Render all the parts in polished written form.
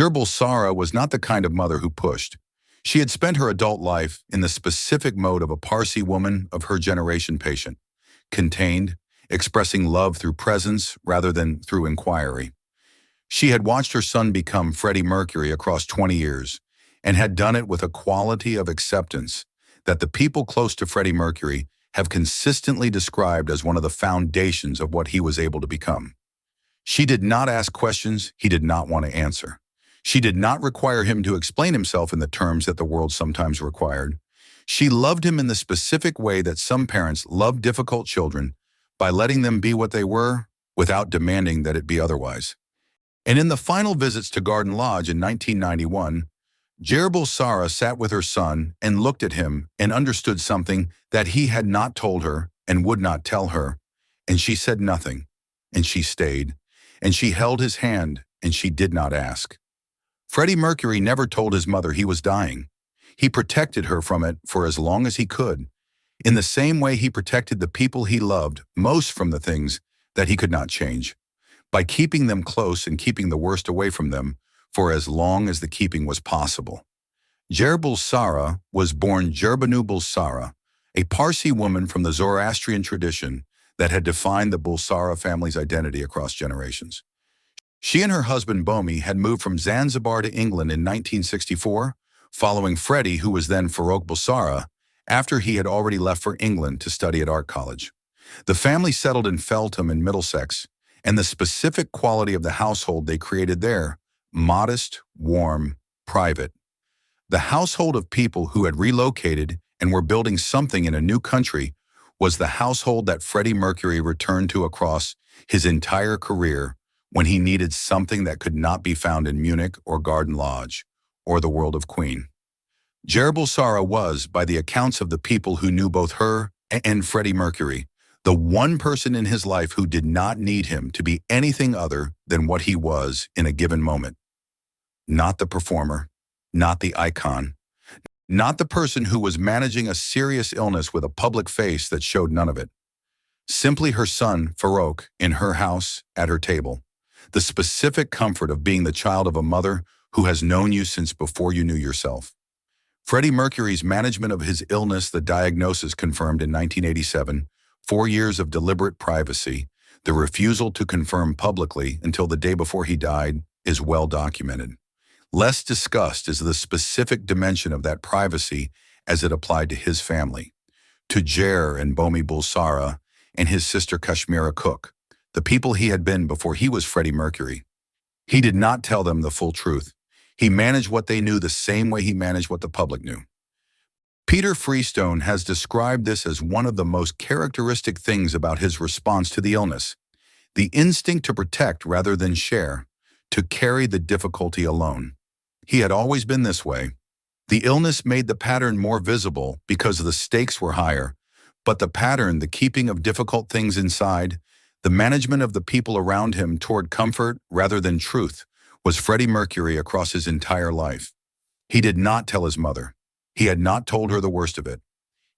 Bulsara was not the kind of mother who pushed. She had spent her adult life in the specific mode of a Parsi woman of her generation, patient, contained, expressing love through presence rather than through inquiry. She had watched her son become Freddie Mercury across 20 years and had done it with a quality of acceptance that the people close to Freddie Mercury have consistently described as one of the foundations of what he was able to become. She did not ask questions he did not want to answer. She did not require him to explain himself in the terms that the world sometimes required. She loved him in the specific way that some parents love difficult children, by letting them be what they were without demanding that it be otherwise. And in the final visits to Garden Lodge in 1991, Bulsara sat with her son and looked at him and understood something that he had not told her and would not tell her, and she said nothing, and she stayed, and she held his hand, and she did not ask. Freddie Mercury never told his mother he was dying. He protected her from it for as long as he could, in the same way he protected the people he loved most from the things that he could not change, by keeping them close and keeping the worst away from them for as long as the keeping was possible. Bulsara was born Jerbanu Bulsara, a Parsi woman from the Zoroastrian tradition that had defined the Bulsara family's identity across generations. She and her husband Bomi had moved from Zanzibar to England in 1964, following Freddie, who was then Farrokh Bulsara, after he had already left for England to study at art college. The family settled in Feltham in Middlesex, and the specific quality of the household they created there, modest, warm, private. The household of people who had relocated and were building something in a new country was the household that Freddie Mercury returned to across his entire career when he needed something that could not be found in Munich or Garden Lodge or the world of Queen. Bulsara was, by the accounts of the people who knew both her and Freddie Mercury, the one person in his life who did not need him to be anything other than what he was in a given moment. Not the performer, not the icon, not the person who was managing a serious illness with a public face that showed none of it. Simply her son, Farrokh, in her house, at her table. The specific comfort of being the child of a mother who has known you since before you knew yourself. Freddie Mercury's management of his illness, the diagnosis confirmed in 1987, 4 years of deliberate privacy, the refusal to confirm publicly until the day before he died, is well documented. Less discussed is the specific dimension of that privacy as it applied to his family, to Jer and Bomi Bulsara and his sister Kashmira Cook, the people he had been before he was Freddie Mercury. He did not tell them the full truth. He managed what they knew the same way he managed what the public knew. Peter Freestone has described this as one of the most characteristic things about his response to the illness, the instinct to protect rather than share, to carry the difficulty alone. He had always been this way. The illness made the pattern more visible because the stakes were higher, but the pattern, the keeping of difficult things inside, the management of the people around him toward comfort rather than truth, was Freddie Mercury across his entire life. He did not tell his mother. He had not told her the worst of it.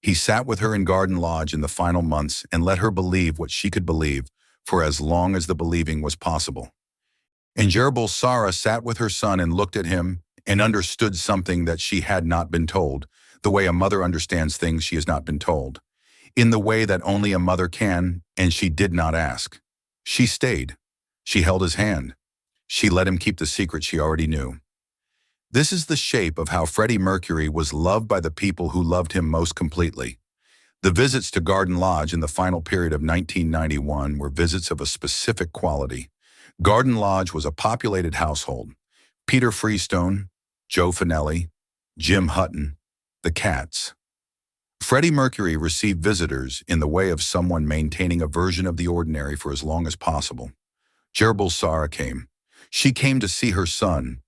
He sat with her in Garden Lodge in the final months and let her believe what she could believe for as long as the believing was possible. And Bulsara sat with her son and looked at him and understood something that she had not been told, the way a mother understands things she has not been told, in the way that only a mother can, and she did not ask. She stayed. She held his hand. She let him keep the secret she already knew. This is the shape of how Freddie Mercury was loved by the people who loved him most completely. The visits to Garden Lodge in the final period of 1991 were visits of a specific quality. Garden Lodge was a populated household. Peter Freestone, Joe Finelli, Jim Hutton, the Cats. Freddie Mercury received visitors in the way of someone maintaining a version of the ordinary for as long as possible. Bulsara came. She came to see her son,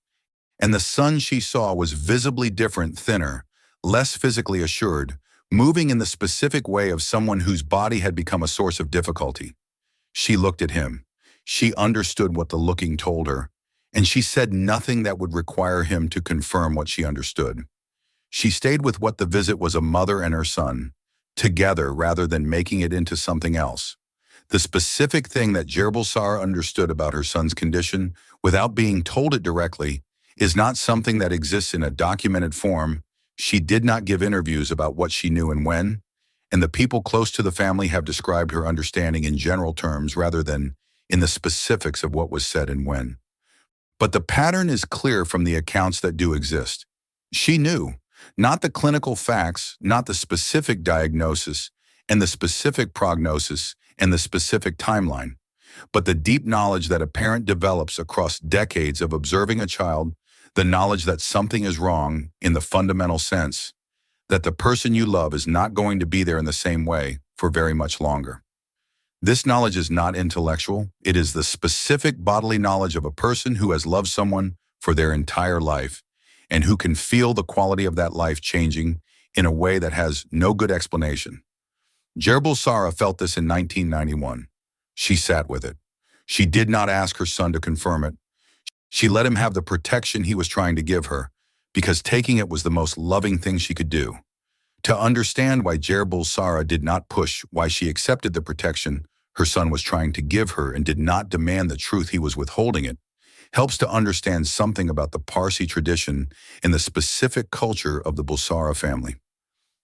and the son she saw was visibly different, thinner, less physically assured, moving in the specific way of someone whose body had become a source of difficulty. She looked at him. She understood what the looking told her, and she said nothing that would require him to confirm what she understood. She stayed with what the visit was, a mother and her son, together rather than making it into something else. The specific thing that Bulsara understood about her son's condition, without being told it directly, is not something that exists in a documented form. She did not give interviews about what she knew and when, and the people close to the family have described her understanding in general terms rather than in the specifics of what was said and when. But the pattern is clear from the accounts that do exist. She knew, not the clinical facts, not the specific diagnosis, and the specific prognosis, and the specific timeline, but the deep knowledge that a parent develops across decades of observing a child, the knowledge that something is wrong in the fundamental sense, that the person you love is not going to be there in the same way for very much longer. This knowledge is not intellectual. It is the specific bodily knowledge of a person who has loved someone for their entire life and who can feel the quality of that life changing in a way that has no good explanation. Farrokh Bulsara felt this in 1991. She sat with it. She did not ask her son to confirm it. She let him have the protection he was trying to give her, because taking it was the most loving thing she could do. To understand why Farrokh Bulsara did not push, why she accepted the protection her son was trying to give her and did not demand the truth he was withholding it, helps to understand something about the Parsi tradition and the specific culture of the Bulsara family.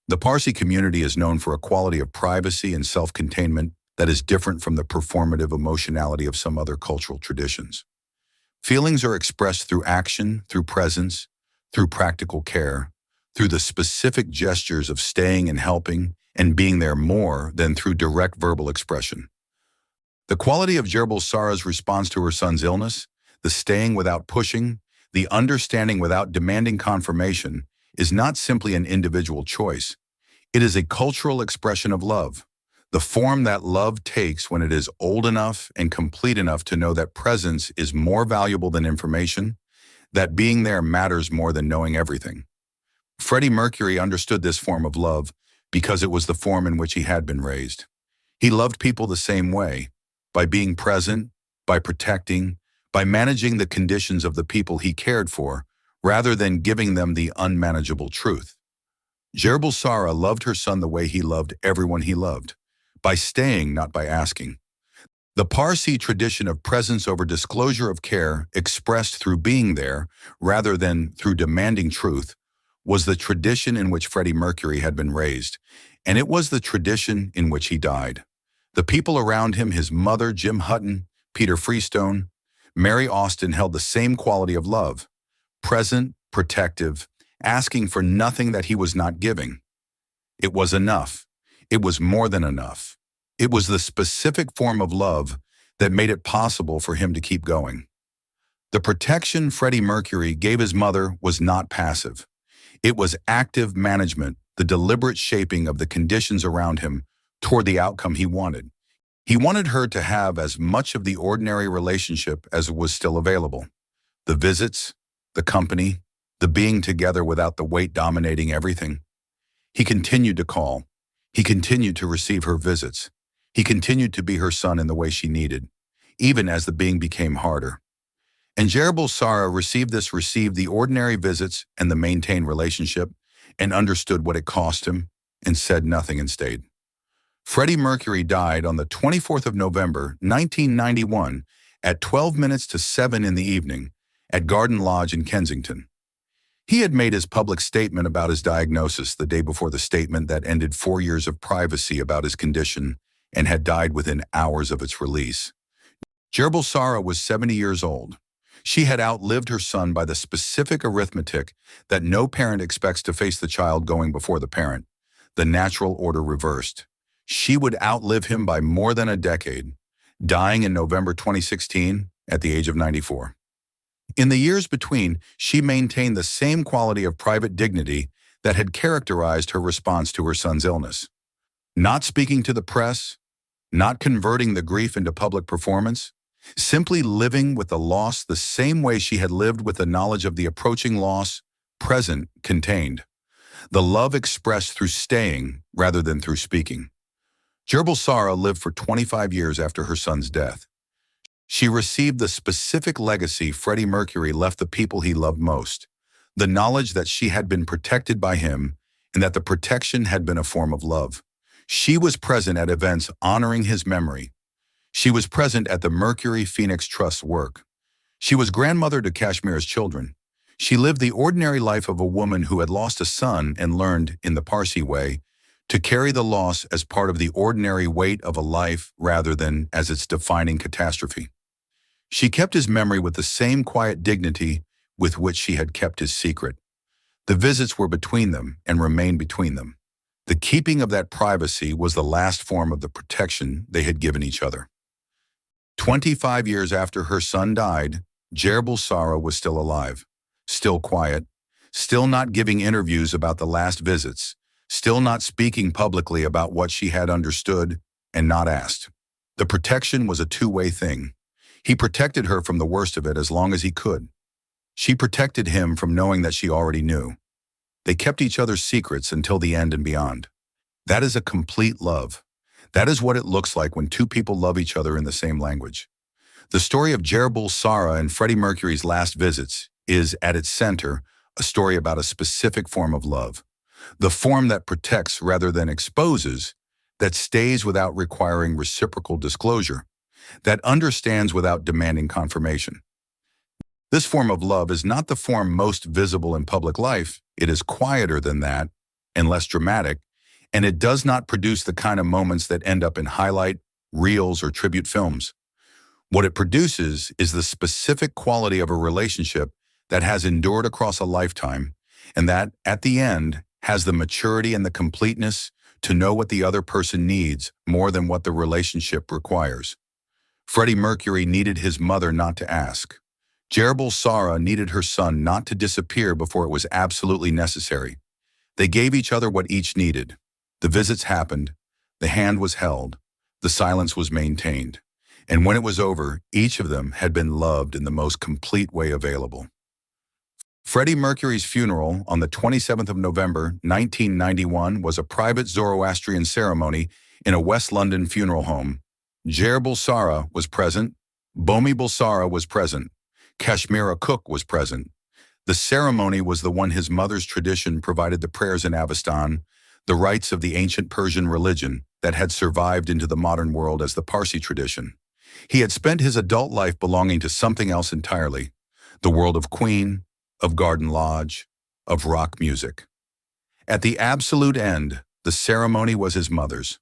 The Parsi community is known for a quality of privacy and self-containment that is different from the performative emotionality of some other cultural traditions. Feelings are expressed through action, through presence, through practical care, through the specific gestures of staying and helping and being there more than through direct verbal expression. The quality of Farrokh Bulsara's response to her son's illness, the staying without pushing, the understanding without demanding confirmation, is not simply an individual choice. It is a cultural expression of love, the form that love takes when it is old enough and complete enough to know that presence is more valuable than information, that being there matters more than knowing everything. Freddie Mercury understood this form of love because it was the form in which he had been raised. He loved people the same way, by being present, by protecting, by managing the conditions of the people he cared for, rather than giving them the unmanageable truth. Farrokh Bulsara loved her son the way he loved everyone he loved, by staying, not by asking. The Parsi tradition of presence over disclosure of care, expressed through being there rather than through demanding truth, was the tradition in which Freddie Mercury had been raised, and it was the tradition in which he died. The people around him, his mother, Jim Hutton, Peter Freestone, Mary Austin, held the same quality of love, present, protective, asking for nothing that he was not giving. It was enough. It was more than enough. It was the specific form of love that made it possible for him to keep going. The protection Freddie Mercury gave his mother was not passive. It was active management, the deliberate shaping of the conditions around him toward the outcome he wanted. He wanted her to have as much of the ordinary relationship as was still available. The visits, the company, the being together without the weight dominating everything. He continued to call. He continued to receive her visits. He continued to be her son in the way she needed, even as the being became harder. And Farrokh Bulsara received the ordinary visits and the maintained relationship, and understood what it cost him, and said nothing and stayed. Freddie Mercury died on the 24th of November, 1991, at 12 minutes to 7 in the evening, at Garden Lodge in Kensington. He had made his public statement about his diagnosis the day before the statement that ended 4 years of privacy about his condition and had died within hours of its release. Farrokh Bulsara was 70 years old. She had outlived her son by the specific arithmetic that no parent expects to face the child going before the parent, the natural order reversed. She would outlive him by more than a decade, dying in November 2016 at the age of 94. In the years between, she maintained the same quality of private dignity that had characterized her response to her son's illness. Not speaking to the press, not converting the grief into public performance, simply living with the loss the same way she had lived with the knowledge of the approaching loss, present, contained. The love expressed through staying rather than through speaking. Farrokh Bulsara lived for 25 years after her son's death. She received the specific legacy Freddie Mercury left the people he loved most, the knowledge that she had been protected by him and that the protection had been a form of love. She was present at events honoring his memory. She was present at the Mercury Phoenix Trust's work. She was grandmother to Kashmir's children. She lived the ordinary life of a woman who had lost a son and learned, in the Parsi way, to carry the loss as part of the ordinary weight of a life rather than as its defining catastrophe. She kept his memory with the same quiet dignity with which she had kept his secret. The visits were between them and remained between them. The keeping of that privacy was the last form of the protection they had given each other. 25 years after her son died, Farrokh Bulsara was still alive, still quiet, still not giving interviews about the last visits, still not speaking publicly about what she had understood and not asked. The protection was a two-way thing. He protected her from the worst of it as long as he could. She protected him from knowing that she already knew. They kept each other's secrets until the end and beyond. That is a complete love. That is what it looks like when two people love each other in the same language. The story of Farrokh Bulsara and Freddie Mercury's last visits is, at its center, a story about a specific form of love. The form that protects rather than exposes, that stays without requiring reciprocal disclosure, that understands without demanding confirmation. This form of love is not the form most visible in public life. It is quieter than that and less dramatic, and it does not produce the kind of moments that end up in highlight reels or tribute films. What it produces is the specific quality of a relationship that has endured across a lifetime, and that, at the end, has the maturity and the completeness to know what the other person needs more than what the relationship requires. Freddie Mercury needed his mother not to ask. Farrokh Bulsara needed her son not to disappear before it was absolutely necessary. They gave each other what each needed. The visits happened, the hand was held, the silence was maintained, and when it was over, each of them had been loved in the most complete way available. Freddie Mercury's funeral on the 27th of November, 1991 was a private Zoroastrian ceremony in a West London funeral home. Farrokh Bulsara was present, Bomi Bulsara was present, Kashmira Cook was present. The ceremony was the one his mother's tradition provided the prayers in Avestan, the rites of the ancient Persian religion that had survived into the modern world as the Parsi tradition. He had spent his adult life belonging to something else entirely, the world of Queen, of Garden Lodge, of rock music. At the absolute end, the ceremony was his mother's.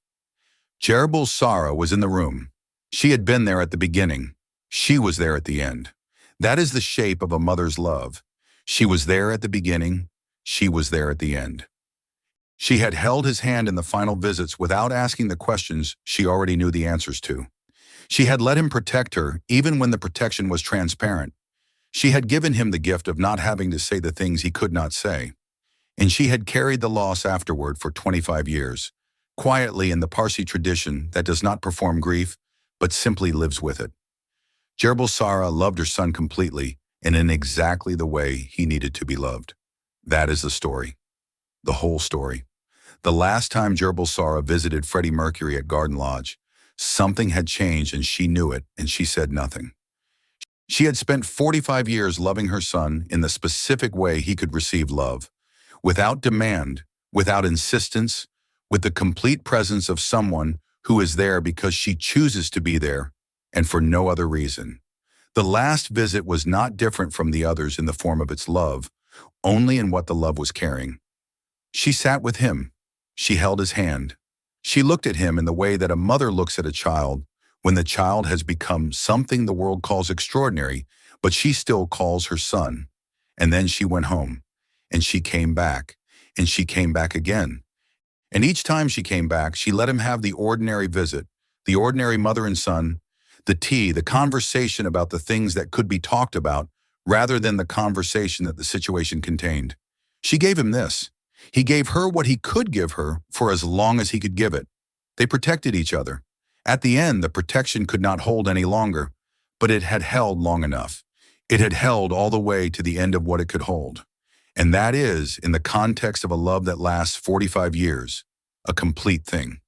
Farrokh Bulsara was in the room. She had been there at the beginning. She was there at the end. That is the shape of a mother's love. She was there at the beginning. She was there at the end. She had held his hand in the final visits without asking the questions she already knew the answers to. She had let him protect her even when the protection was transparent. She had given him the gift of not having to say the things he could not say. And she had carried the loss afterward for 25 years, quietly in the Parsi tradition that does not perform grief, but simply lives with it. Farrokh Bulsara loved her son completely and in exactly the way he needed to be loved. That is the story. The whole story. The last time Farrokh Bulsara visited Freddie Mercury at Garden Lodge, something had changed and she knew it, and she said nothing. She had spent 45 years loving her son in the specific way he could receive love, without demand, without insistence, with the complete presence of someone who is there because she chooses to be there and for no other reason. The last visit was not different from the others in the form of its love, only in what the love was carrying. She sat with him. She held his hand. She looked at him in the way that a mother looks at a child when the child has become something the world calls extraordinary, but she still calls her son. And then she went home, and she came back, and she came back again. And each time she came back, she let him have the ordinary visit, the ordinary mother and son, the tea, the conversation about the things that could be talked about, rather than the conversation that the situation contained. She gave him this. He gave her what he could give her for as long as he could give it. They protected each other. At the end, the protection could not hold any longer, but it had held long enough. It had held all the way to the end of what it could hold. And that is, in the context of a love that lasts 45 years, a complete thing.